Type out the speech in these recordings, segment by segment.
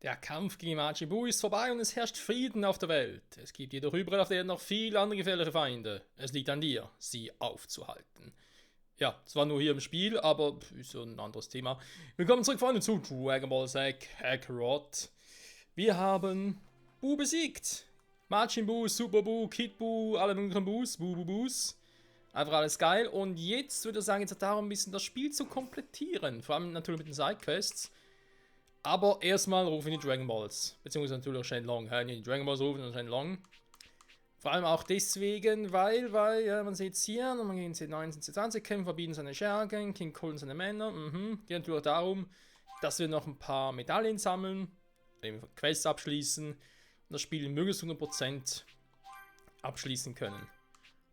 Der Kampf gegen Majin Buu ist vorbei und es herrscht Frieden auf der Welt. Es gibt jedoch überall auf der Erde noch viele andere gefährliche Feinde. Es liegt an dir, sie aufzuhalten. Ja, zwar nur hier im Spiel, aber ist so ein anderes Thema. Willkommen zurück, Freunde, zu Dragon Ball Z Kakarot. Wir haben Buu besiegt. Majin Buu, Super Buu, Kid Buu, alle möglichen Buus, Buus. Einfach alles geil. Und jetzt würde ich sagen, jetzt darum, ein bisschen das Spiel zu komplettieren. Vor allem natürlich mit den Sidequests. Aber erstmal rufen die Dragon Balls. Beziehungsweise natürlich auch Shenlong. Die Dragon Balls rufen und Shenlong. Vor allem auch deswegen, weil man sieht es hier, man gegen C19, C20 kämpfen, verbieten seine Schergen, King Cole seine Männer. Geht natürlich darum, dass wir noch ein paar Medaillen sammeln, Quests abschließen und das Spiel möglichst 100% abschließen können.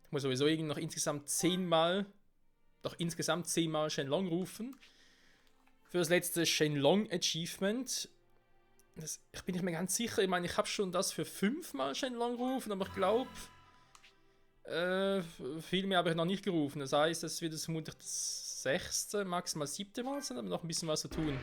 Ich muss sowieso noch insgesamt 10 Mal Shenlong rufen. Für das letzte Shenlong Achievement. Ich bin nicht mehr ganz sicher. Ich meine, ich habe schon das für 5 Mal Shenlong gerufen, aber ich glaube, viel mehr habe ich noch nicht gerufen. Das heißt, es wird vermutlich das 6., maximal 7. Mal sein, aber noch ein bisschen was zu tun.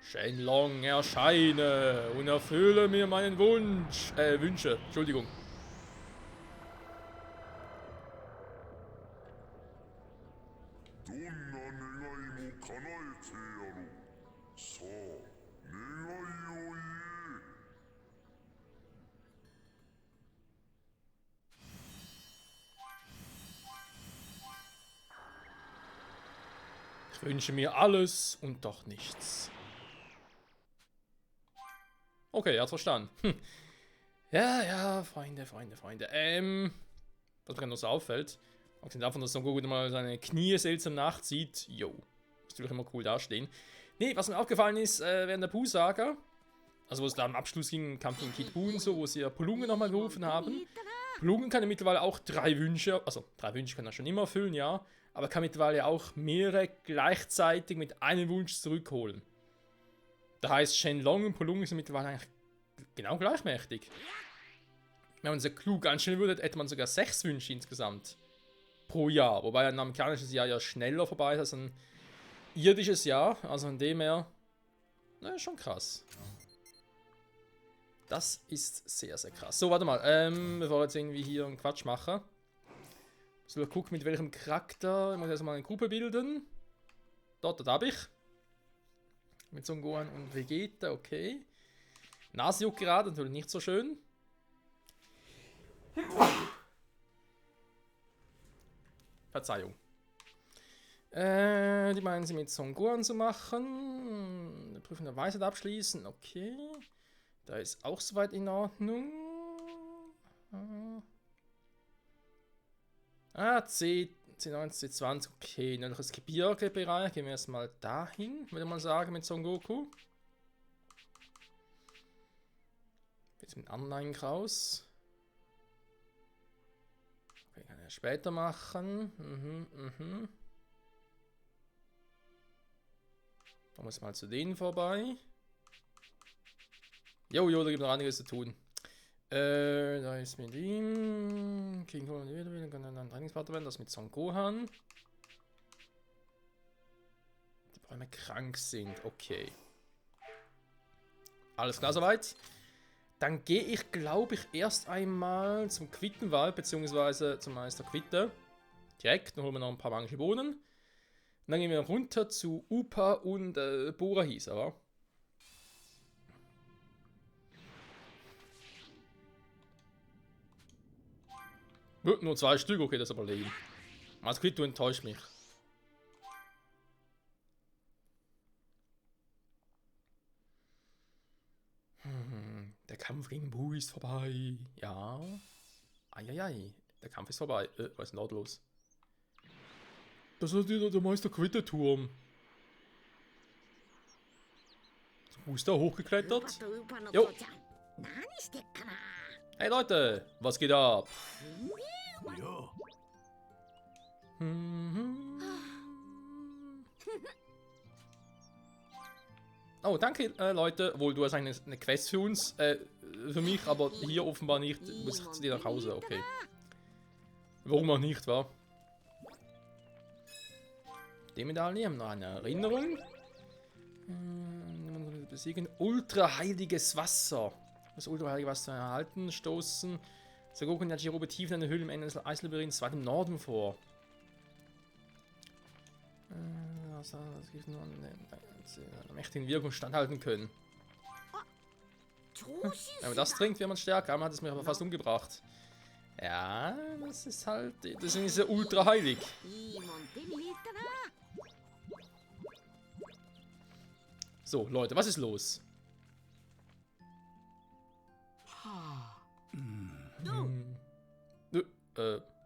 Shenlong, erscheine und erfülle mir meinen Wünsche. Entschuldigung. Ich wünsche mir alles und doch nichts. Okay, er hat's verstanden. Ja, Freunde. Was mir noch so auffällt, abgesehen davon, dass Son Goku mal seine Knie seltsam nachzieht, yo, muss natürlich immer cool dastehen. Nee, was mir aufgefallen ist, während der Buu-Saga, also wo es da am Abschluss ging, im Kampf gegen Kid Buu und so, wo sie ja Pulungen nochmal gerufen haben. Pulungen kann ja mittlerweile auch 3 Wünsche, also 3 Wünsche kann er schon immer erfüllen, ja, aber kann mittlerweile auch mehrere gleichzeitig mit einem Wunsch zurückholen. Das heißt, Shenlong und Pulungen sind mittlerweile eigentlich genau gleichmächtig. Wenn man so klug anstellen würde, hätte man sogar 6 Wünsche insgesamt pro Jahr. Wobei ein amerikanisches Jahr ja schneller vorbei ist als ein irdisches Jahr. Also von dem her, na, schon krass. Das ist sehr, sehr krass. So, warte mal. Bevor wir jetzt irgendwie hier einen Quatsch machen. So, wir gucken, mit welchem Charakter. Ich muss erstmal eine Gruppe bilden. Dort habe ich. Mit Son Gohan und Vegeta, okay. Nase juckt gerade, natürlich nicht so schön. Verzeihung. Die meinen sie mit Son Gohan zu machen. Die Prüfung der Weisheit abschließen, okay. Da ist auch soweit in Ordnung. C19, C20, okay. Nördliches Gebirgebereich. Gehen wir erstmal dahin, würde man sagen, mit Son Goku. Jetzt mit anderen raus. Okay, kann er später machen. Da muss mal zu denen vorbei. Jo, da gibt es noch einiges zu tun. Da ist mit ihm. King Cole und Wiederwill kann dann ein Trainingspartner werden. Das mit Son Gohan. Die Bäume krank sind. Okay. Alles klar soweit. Dann gehe ich, glaube ich, erst einmal zum Quittenwald, beziehungsweise zum Meister Quitte. Direkt, dann holen wir noch ein paar magische Bohnen. Und dann gehen wir runter zu Upa und Bora hieß, aber. Nur 2 Stück, okay, das ist aber lame. Meister Quitte, du enttäuscht mich. Der Kampf gegen Buu ist vorbei. Ja. Eieiei. Der Kampf ist vorbei. Was ist denn dort los? Das ist der Meister Quitte-Turm. Wo ist der hochgeklettert? Jo. Hey Leute, was geht ab? Oh, danke Leute. Obwohl, du hast eigentlich eine Quest für uns. Für mich, aber hier offenbar nicht. Muss ich zu dir nach Hause, okay. Warum auch nicht, wa? Die Medaille haben noch eine Erinnerung. Besiegen. Ultraheiliges Wasser. Das ultraheilige Wasser erhalten. Stoßen. Son Goku und Yajirobe tief in einer Höhle im Ende des Eislabyrinths weit im Norden vor. Das gibt nur eine mächtigen Wirkung standhalten können. Wenn man das trinkt, wird man stärker. Einmal hat es mich aber fast umgebracht. Ja, das ist halt. Deswegen ist er ultra heilig. So, Leute, was ist los?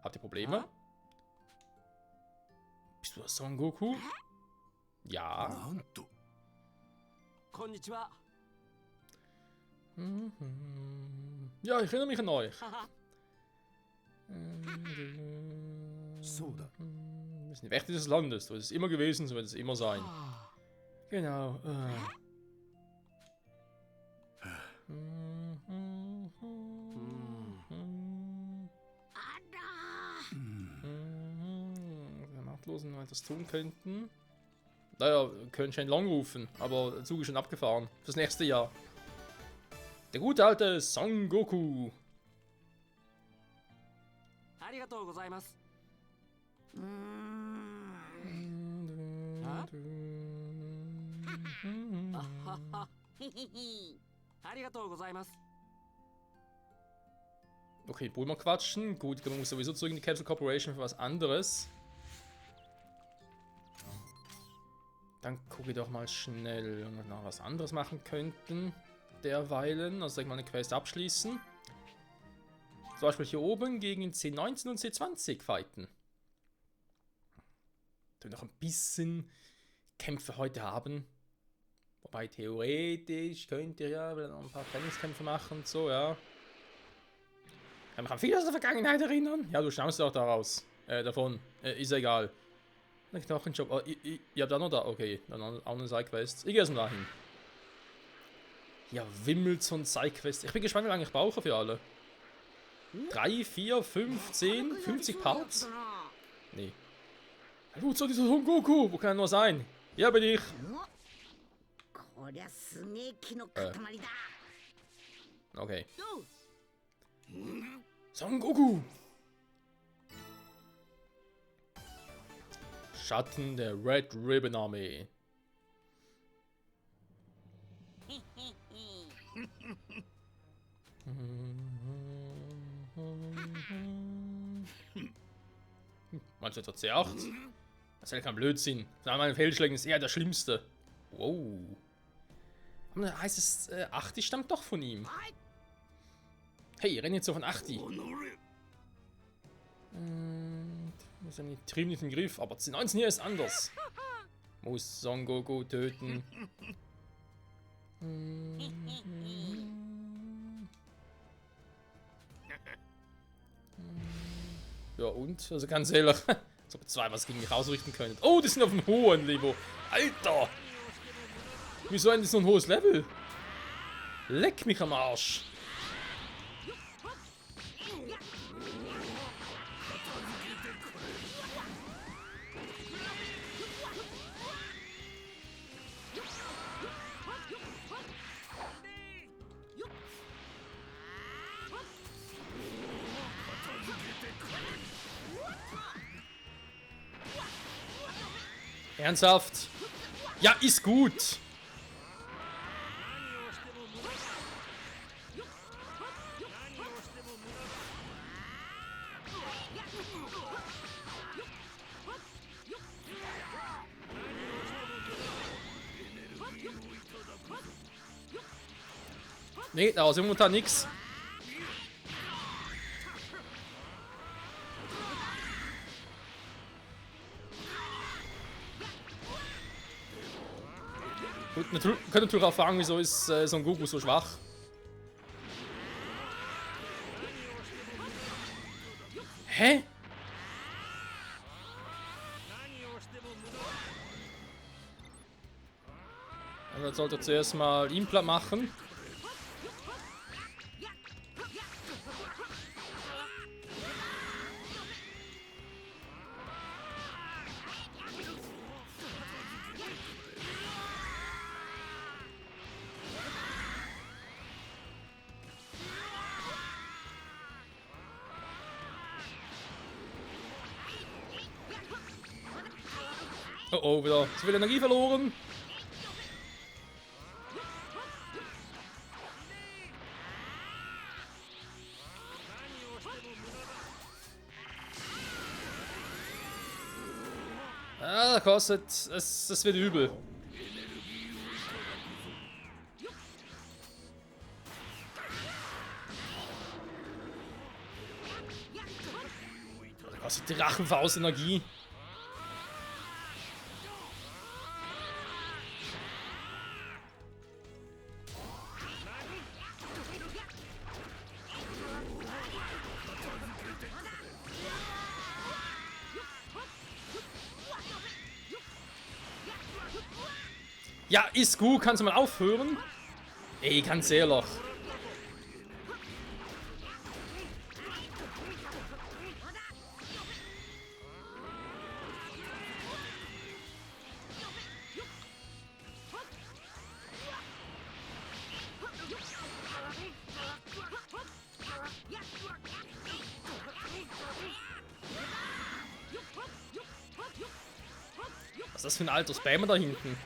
Habt ihr Probleme? Bist du das Son Goku? Ja. Konnichiwa. Ja, ich erinnere mich an euch. So da. Wir sind die Wächter des Landes. So ist es immer gewesen, so wird es immer sein. Genau. Wir Machtlosen etwas tun könnten. Naja, können schon lang rufen, aber der Zug ist schon abgefahren. Fürs nächste Jahr. Der gute alte Son Goku. Arigatou gozaimasu. Arigatou gozaimasu. Okay, Bulma quatschen. Gut, man muss sowieso zurück in die Capsule Corporation für was anderes. Dann gucke ich doch mal schnell, ob wir noch was anderes machen könnten. Derweilen, also sag ich mal eine Quest abschließen. Zum Beispiel hier oben gegen C19 und C20 fighten. Wir noch ein bisschen Kämpfe heute haben. Wobei theoretisch könnt ihr ja noch ein paar Trainingskämpfe machen und so, ja. Kann mich an viel aus der Vergangenheit erinnern. Ja, du stammst doch daraus. Davon. Ist ja egal. Ein Knochenjob. Oh, ihr habt auch noch da. Okay, dann auch eine Sidequest. Ich gehe erstmal dahin. Ja, wimmelt so ein Sidequest. Ich bin gespannt, wie lange ich brauche für alle. 3, 4, 5, 10, 50 Parts? Nee. Hallo, so dieser Son Goku. Wo kann er nur sein? Ja, bin ich. Okay. Son Goku. Schatten der Red Ribbon Armee. Meinst du etwa C8? Das ist ja kein Blödsinn. Nach meinen Fehlschlägen ist er der Schlimmste. Wow. Aber dann heißt es, 80 stammt doch von ihm. Hey, renn jetzt so von 80. Muss ja nicht trieben nicht im Griff, aber C19 hier ist anders. Muss Son Goku töten. Ja und? Also ganz ehrlich, als ob ihr zwei was gegen mich ausrichten könntet. Oh, die sind auf einem hohen Niveau. Alter! Wieso eigentlich so ein hohes Level? Leck mich am Arsch. Ernsthaft? Ja, ist gut. Nee, da ist momentan nix. Gut, könnt natürlich auch fragen, wieso ist Son Goku so schwach. Hä? Also jetzt sollte er zuerst mal ihn platt machen. Oh oh, wieder zu viel Energie verloren. Ah, kostet. Es wird übel. Kostet die Drachenfaust Energie. Ja, ist gut. Kannst du mal aufhören? Ey, ganz ehrlich. Was ist das für ein alter Spammer da hinten?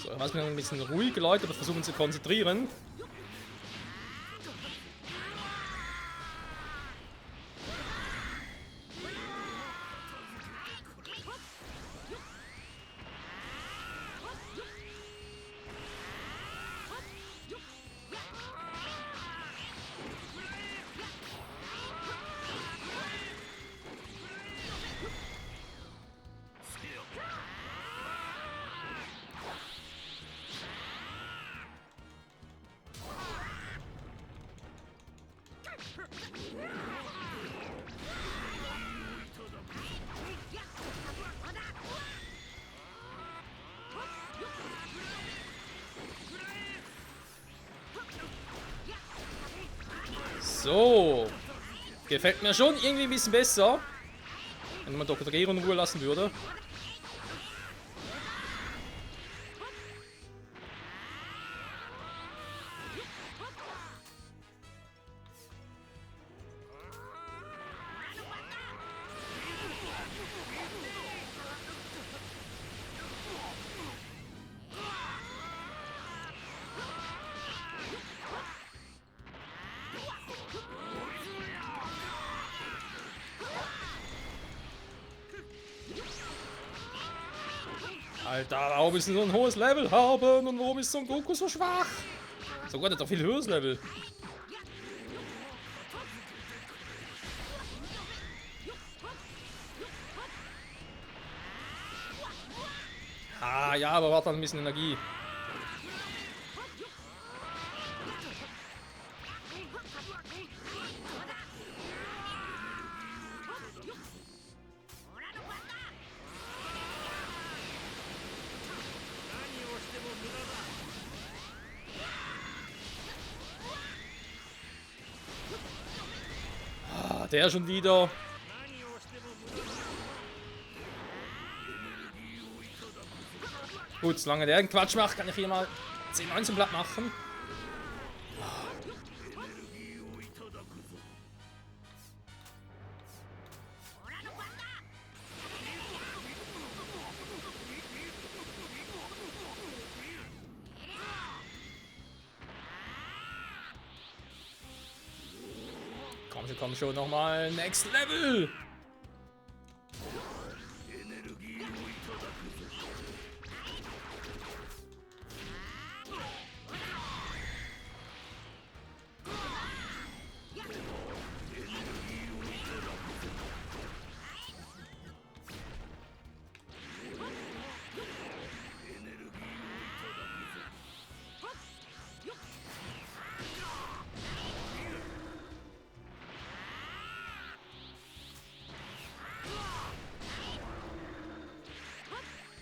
So, lassen wir ein bisschen ruhig, Leute, aber versuchen zu konzentrieren. So. Gefällt mir schon irgendwie ein bisschen besser. Wenn man Dr. Gero in Ruhe lassen würde. Alter, warum ist denn so ein hohes Level haben und warum ist so ein Goku so schwach? So Gott, hat doch viel höheres Level. Ah, ja, aber warte, ein bisschen Energie. Ah, der schon wieder. Gut, solange der einen Quatsch macht, kann ich hier mal 10, 19 Blatt machen. Komm schon, nochmal Next Level!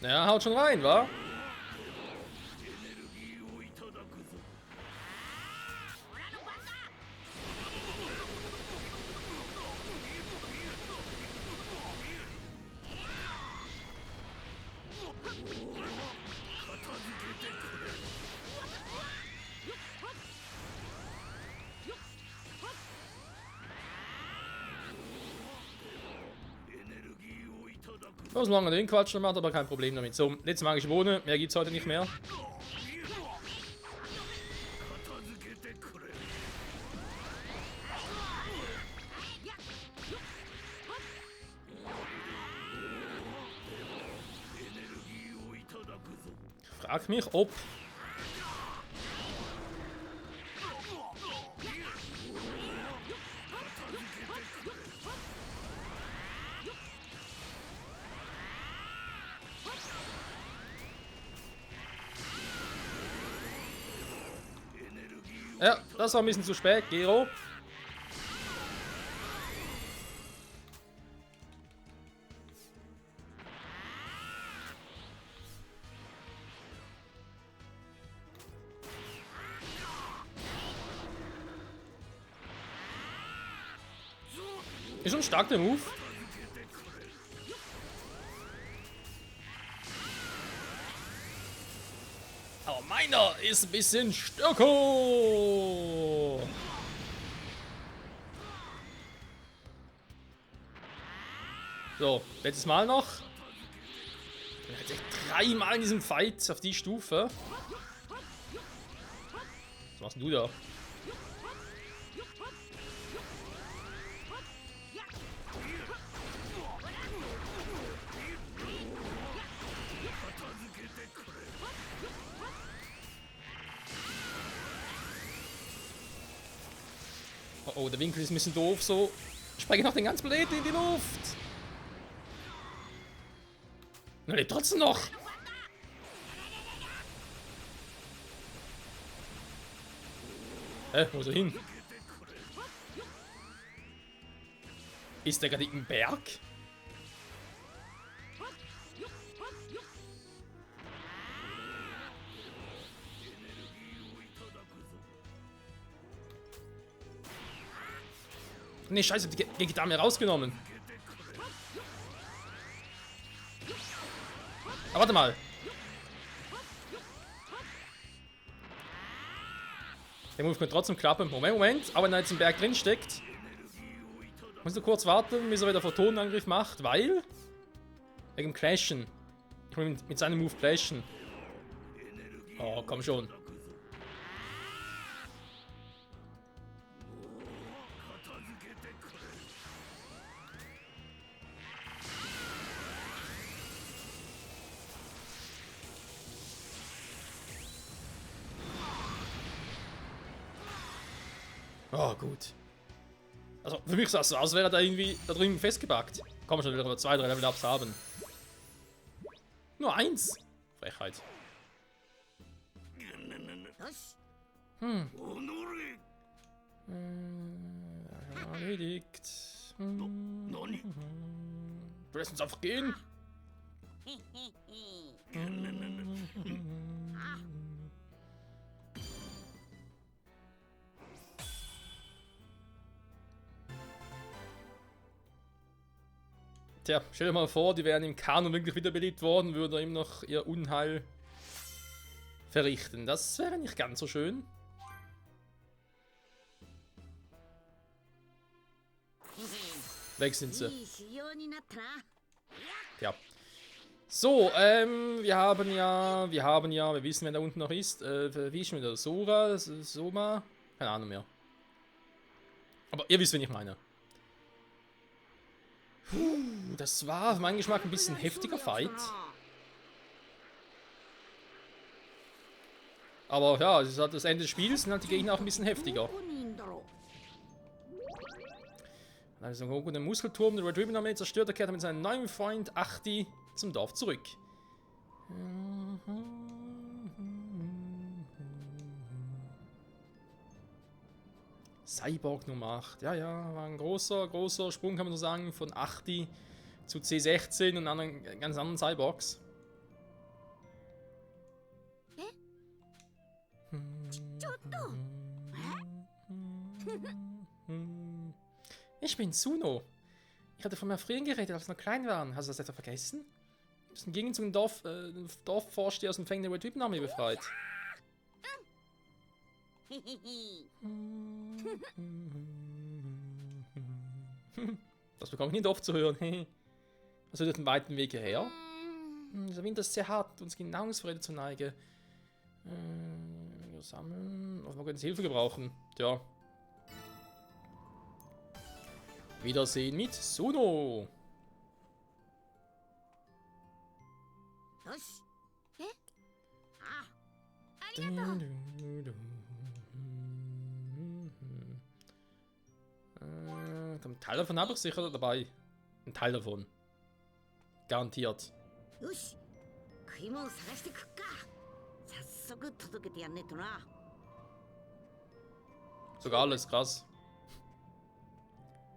Ja, haut schon rein, wa? So lange den Quatsch noch macht, aber kein Problem damit. So, letzte magische Bohne, mehr gibt's heute nicht mehr. Frag mich, ob... Ja, das war ein bisschen zu spät, Gero. Ist schon stark der Move. Aber meiner ist ein bisschen stärker. So, letztes Mal noch. Jetzt echt 3 Mal in diesem Fight auf die Stufe. Was machst denn du da? Oh, oh, der Winkel ist ein bisschen doof, so. Ich spreche noch den ganzen Planeten in die Luft. Er lebt trotzdem noch. Hä, wo ist er hin? Ist der gerade im Berg? Ne, scheiße, die Gitarre mir rausgenommen. Aber warte mal. Der Move könnte trotzdem klappen. Moment. Aber wenn er jetzt im Berg drin steckt, muss ich kurz warten, bis er wieder Photonenangriff macht, weil... Wegen Clashen. Ich will mit seinem Move clashen. Oh, komm schon. Oh, gut. Also, für mich sah es so aus, als wäre er da irgendwie da drüben festgepackt. Komm schon, wieder 2, 3 Level-Ups haben. Nur 1. Frechheit. Erledigt. Du lässt uns einfach gehen. Tja, stell dir mal vor, die wären im Kanon wirklich wiederbelebt worden, würden ihm noch ihr Unheil verrichten. Das wäre nicht ganz so schön. Weg sind sie. Ja. So, wir wissen, wer da unten noch ist. Wie ist schon wieder? Sora? Soma? Keine Ahnung mehr. Aber ihr wisst, wen ich meine. Das war für meinen Geschmack ein bisschen heftiger Fight. Aber ja, es ist halt das Ende des Spiels, sind halt die Gegner auch ein bisschen heftiger. Also Goku den Muskelturm, der Red Ribbon Armee zerstört, er kehrt mit seinem neuen Freund Achti zum Dorf zurück. Cyborg Nummer 8. Ja, war ein großer Sprung, kann man so sagen, von Achti zu C16 und anderen, ganz anderen Cyborgs. Ich bin Suno. Ich hatte von meiner Frieden geredet, als wir noch klein waren. Hast du das etwa vergessen? Du bist im Gegenzug zum Dorfvorsteher aus dem Fängen der Red Ribbon Armee befreit. Das bekomme ich nicht oft zu hören. Also durch den weiten Weg hierher. Der Winter ist sehr hart, uns Genauungsfreude zu neigen. Wir sammeln. Also wir können Hilfe gebrauchen. Tja. Wiedersehen mit Suno. よし。え？あ、ありがとう。 Ein Teil davon habe ich sicher dabei. Ein Teil davon. Garantiert. よし。食い物探してくっか。早速届けてやんねえとな。 Sogar alles, krass.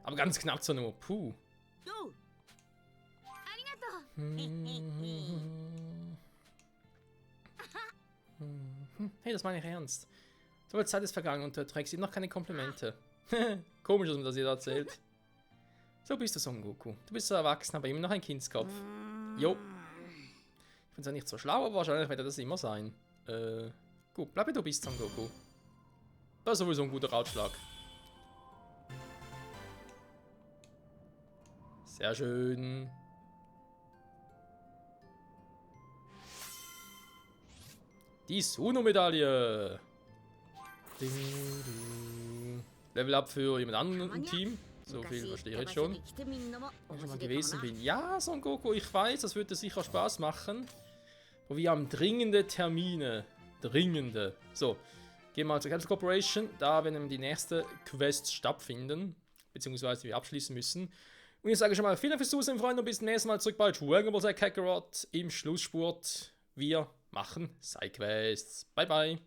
Aber ganz knapp so nur. Puh. よう。ありがとう。 Hey, das meine ich ernst. So viel Zeit ist vergangen und du trägst ihm noch keine Komplimente. Komisch, dass man das jeder erzählt. So bist du, Son Goku. Du bist so erwachsen, aber immer noch ein Kindskopf. Jo. Ich bin zwar nicht so schlau, aber wahrscheinlich wird er das immer sein. Gut, bleib wie du bist, Son Goku. Das ist sowieso ein guter Ratschlag. Sehr schön. Die Suno-Medaille. Level up für jemand anderen im Team. So viel verstehe ich jetzt schon. Wenn ich schon mal gewesen bin. Ja, Son Goku, ich weiß, das würde sicher Spaß machen. Aber wir haben dringende Termine. Dringende. So, gehen wir mal zur Capital Corporation. Da werden die nächste Quest stattfinden. Beziehungsweise wir abschließen müssen. Und ich sage schon mal, vielen Dank fürs Zusehen, Freunde. Und bis zum nächsten Mal zurück bei Dragon Ball Z Kakarot im Schlussspurt. Wir machen Sidequests. Bye, bye.